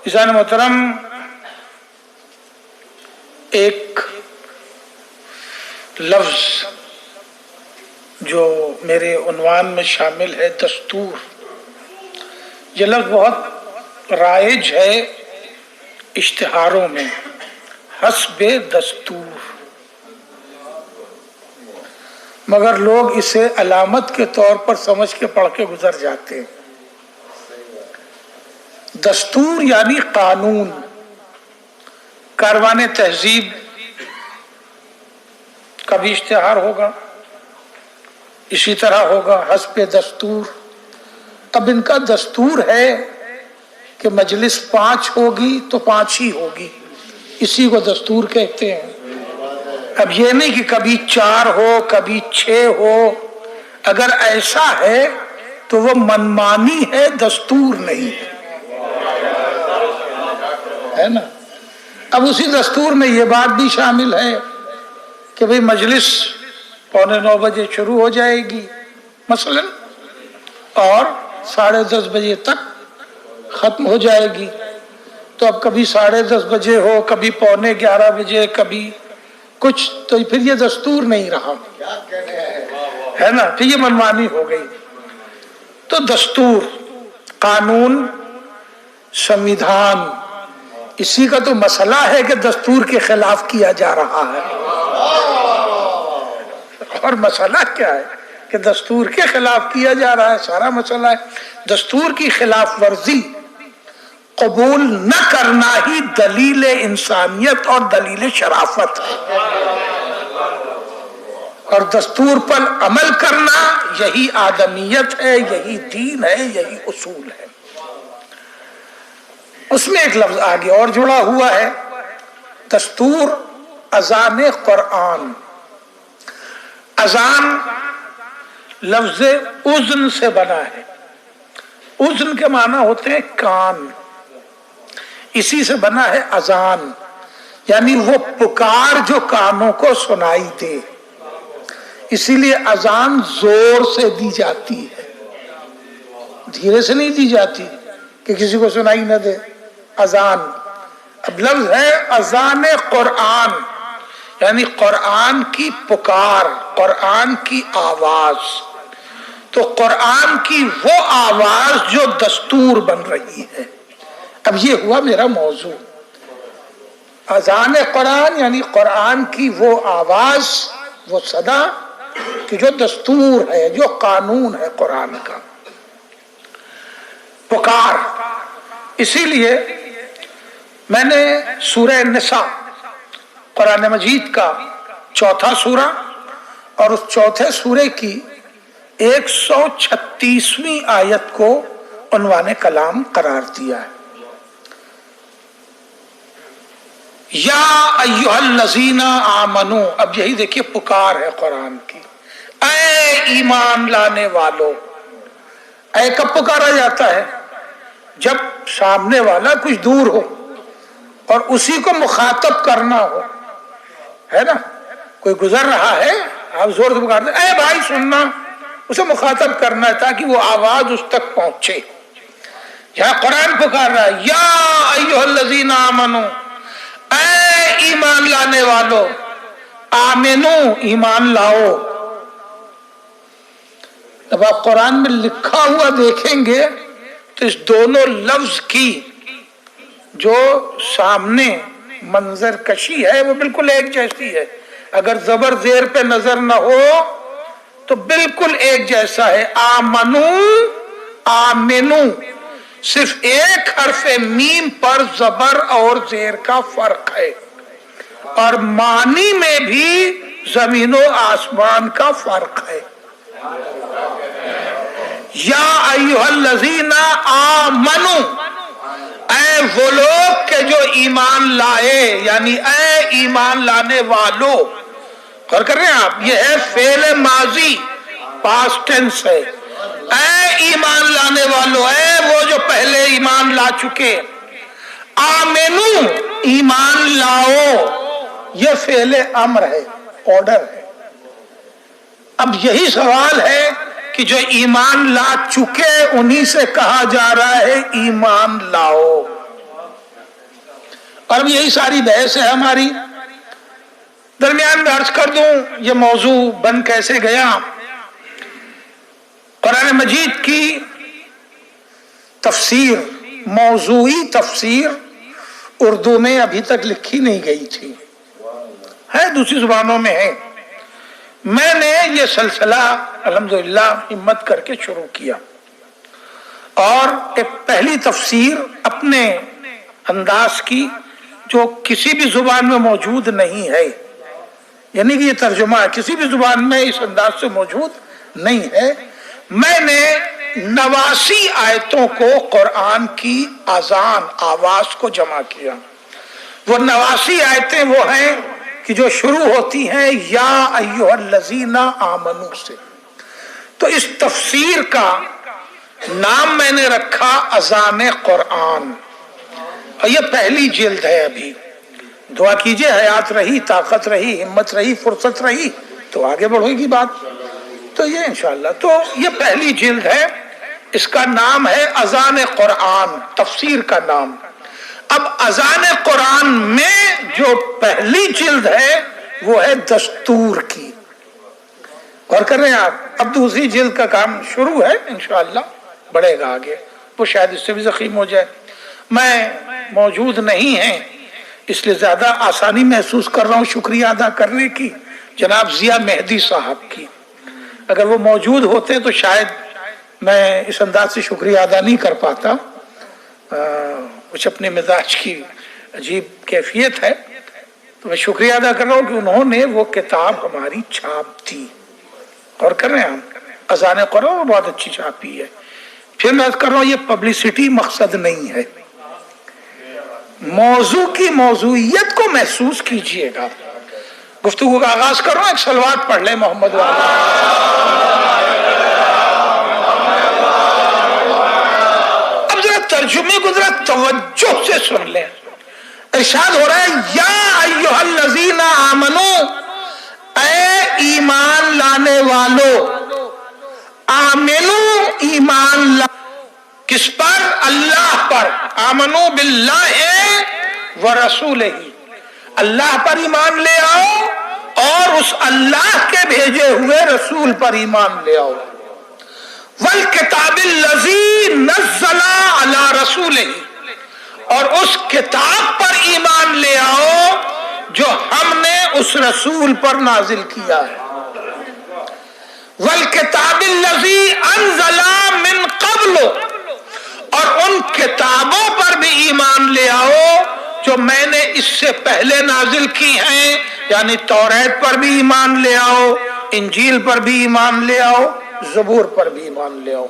عزیزان محترم، ایک لفظ جو میرے عنوان میں شامل ہے دستور، یہ لفظ بہت رائج ہے اشتہاروں میں، حسب دستور، مگر لوگ اسے علامت کے طور پر سمجھ کے پڑھ کے گزر جاتے ہیں۔ دستور یعنی قانون۔ کاروان تہذیب کا بھی اشتہار ہوگا، اسی طرح ہوگا حسب دستور۔ اب ان کا دستور ہے کہ مجلس 5 ہوگی تو 5 ہی ہوگی، اسی کو دستور کہتے ہیں۔ اب یہ نہیں کہ کبھی 4 ہو کبھی 6 ہو، اگر ایسا ہے تو وہ منمانی ہے، دستور نہیں ہے نا۔ اب اسی دستور میں یہ بات بھی شامل ہے کہ بھئی مجلس 8:45 بجے شروع ہو جائے گی مثلا، اور 10:30 بجے تک ختم ہو جائے گی۔ تو اب کبھی 10:30 بجے ہو، کبھی 11:15 بجے، کبھی کچھ، تو پھر یہ دستور نہیں رہا ہے نا، پھر یہ منمانی ہو گئی۔ تو دستور، قانون، سمویدھان، اسی کا تو مسئلہ ہے کہ دستور کے خلاف کیا جا رہا ہے۔ اور مسئلہ کیا ہے کہ دستور کے خلاف کیا جا رہا ہے، سارا مسئلہ ہے۔ دستور کی خلاف ورزی قبول نہ کرنا ہی دلیل انسانیت اور دلیل شرافت ہے، اور دستور پر عمل کرنا یہی آدمیت ہے، یہی دین ہے، یہی اصول ہے۔ اس میں ایک لفظ آگے اور جڑا ہوا ہے، دستور اذان قرآن۔ اذان لفظ اذن سے بنا ہے، اذن کے معنی ہوتے ہیں کان، اسی سے بنا ہے اذان، یعنی وہ پکار جو کانوں کو سنائی دے۔ اسی لیے اذان زور سے دی جاتی ہے، دھیرے سے نہیں دی جاتی کہ کسی کو سنائی نہ دے۔ اذان اب لفظ ہے اذان قرآن، یعنی قرآن کی پکار، قرآن کی آواز۔ تو قرآن کی وہ آواز جو دستور بن رہی ہے۔ اب یہ ہوا میرا موضوع، اذان قرآن یعنی قرآن کی وہ آواز، وہ صدا کہ جو دستور ہے، جو قانون ہے قرآن کا، پکار۔ اسی لیے میں نے سورہ نساء، قرآن مجید کا 4تھا سورہ، اور اس 4تھے سورے کی 136ویں آیت کو عنوان کلام قرار دیا ہے۔ یا ایھا الذین آمنو، اب یہی دیکھیے پکار ہے قرآن کی، اے ایمان لانے والو۔ اے کب پکارا جاتا ہے؟ جب سامنے والا کچھ دور ہو اور اسی کو مخاطب کرنا ہو، ہے نا۔ کوئی گزر رہا ہے، آپ زور سے پکارتے ہیں اے بھائی سننا، اسے مخاطب کرنا ہے تاکہ وہ آواز اس تک پہنچے۔ یہاں قرآن پکار رہا ہے، یا ایھا الذین آمنو، اے ایمان لانے والو، آمنو ایمان لاؤ۔ جب آپ قرآن میں لکھا ہوا دیکھیں گے تو اس دونوں لفظ کی جو سامنے منظر کشی ہے وہ بالکل ایک جیسی ہے۔ اگر زبر زیر پہ نظر نہ ہو تو بالکل ایک جیسا ہے، آمنو آمنو، صرف ایک حرف میم پر زبر اور زیر کا فرق ہے، اور معنی میں بھی زمین و آسمان کا فرق ہے۔ یا ایھا الذین آمنو، اے وہ لوگ کہ جو ایمان لائے، یعنی اے ایمان لانے والو۔ غور کر رہے ہیں آپ، یہ ہے فعل ماضی، پاسٹ ٹینس ہے۔ اے ایمان لانے والو، اے وہ جو پہلے ایمان لا چکے، آمنو ایمان لاؤ، یہ فعل امر ہے، آرڈر ہے۔ اب یہی سوال ہے کہ جو ایمان لا چکے انہی سے کہا جا رہا ہے ایمان لاؤ۔ اور اب یہی ساری بحث ہے ہماری. درمیان میں عرض کر دوں یہ موضوع بن کیسے گیا. قرآن مجید کی تفسیر، موضوعی تفسیر اردو میں ابھی تک لکھی نہیں گئی تھی، ہے دوسری زبانوں میں ہے. میں نے یہ سلسلہ الحمدللہ ہمت کر کے شروع کیا اور ایک پہلی تفسیر اپنے انداز کی جو کسی بھی زبان میں موجود نہیں ہے، یعنی کہ یہ ترجمہ کسی بھی زبان میں اس انداز سے موجود نہیں ہے. میں نے 89 آیتوں کو قرآن کی اذان آواز کو جمع کیا. وہ 89 آیتیں وہ ہیں کہ جو شروع ہوتی ہیں یا ایھا الذین آمنو سے. تو اس تفسیر کا نام میں نے رکھا اذان قرآن، اور یہ پہلی جلد ہے. ابھی دعا کیجئے حیات رہی، طاقت رہی، ہمت رہی، فرصت رہی تو آگے بڑھے گی بات. تو یہ انشاءاللہ تو یہ پہلی جلد ہے، اس کا نام ہے اذان قرآن، تفسیر کا نام. اب اذان قرآن میں جو پہلی جلد ہے وہ ہے دستور کی. غور کر رہے ہیں آپ؟ اب دوسری جلد کا کام شروع ہے، انشاءاللہ بڑھے گا آگے. وہ شاید اس سے بھی ضخیم ہو جائے. میں موجود نہیں ہیں اس لیے زیادہ آسانی محسوس کر رہا ہوں شکریہ ادا کرنے کی جناب ضیاء مہدی صاحب کی. اگر وہ موجود ہوتے تو شاید میں اس انداز سے شکریہ ادا نہیں کر پاتا. کچھ اپنے مزاج کی عجیب کیفیت ہے، تو میں شکریہ ادا کر رہا ہوں کہ انہوں نے وہ کتاب ہماری چھاپ دی. اور کر رہے ہیں ہم اذان قرآن بہت اچھی چھاپی ہے. پھر میں کر رہا ہوں یہ پبلسٹی مقصد نہیں ہے، موضوع کی موضوعیت کو محسوس کیجئے گا. گفتگو کا آغاز کر رہا ہوں، ایک صلوات پڑھ لیں محمد والا. اب ذرا ترجمے کو ذرا توجہ سے سن لیں. ارشاد ہو رہا ہے یا ایھا الذین آمنو، اے ایمان لانے والو. آمنو ایمان لا کس پر؟ اللہ پر. آمنو باللہ ورسولہ، اللہ پر ایمان لے آؤ اور اس اللہ کے بھیجے ہوئے رسول پر ایمان لے آؤ. والکتاب الذی نزل علی رسولہ، اور اس کتاب پر ایمان لے آؤ جو ہم نے اس رسول پر نازل کیا ہے. والکتاب الذی انزل من قبل، اور ان کتابوں پر بھی ایمان لے آؤ جو میں نے اس سے پہلے نازل کی ہیں، یعنی توریت پر بھی ایمان لے آؤ، انجیل پر بھی ایمان لے آؤ، زبور پر بھی ایمان لے آؤ.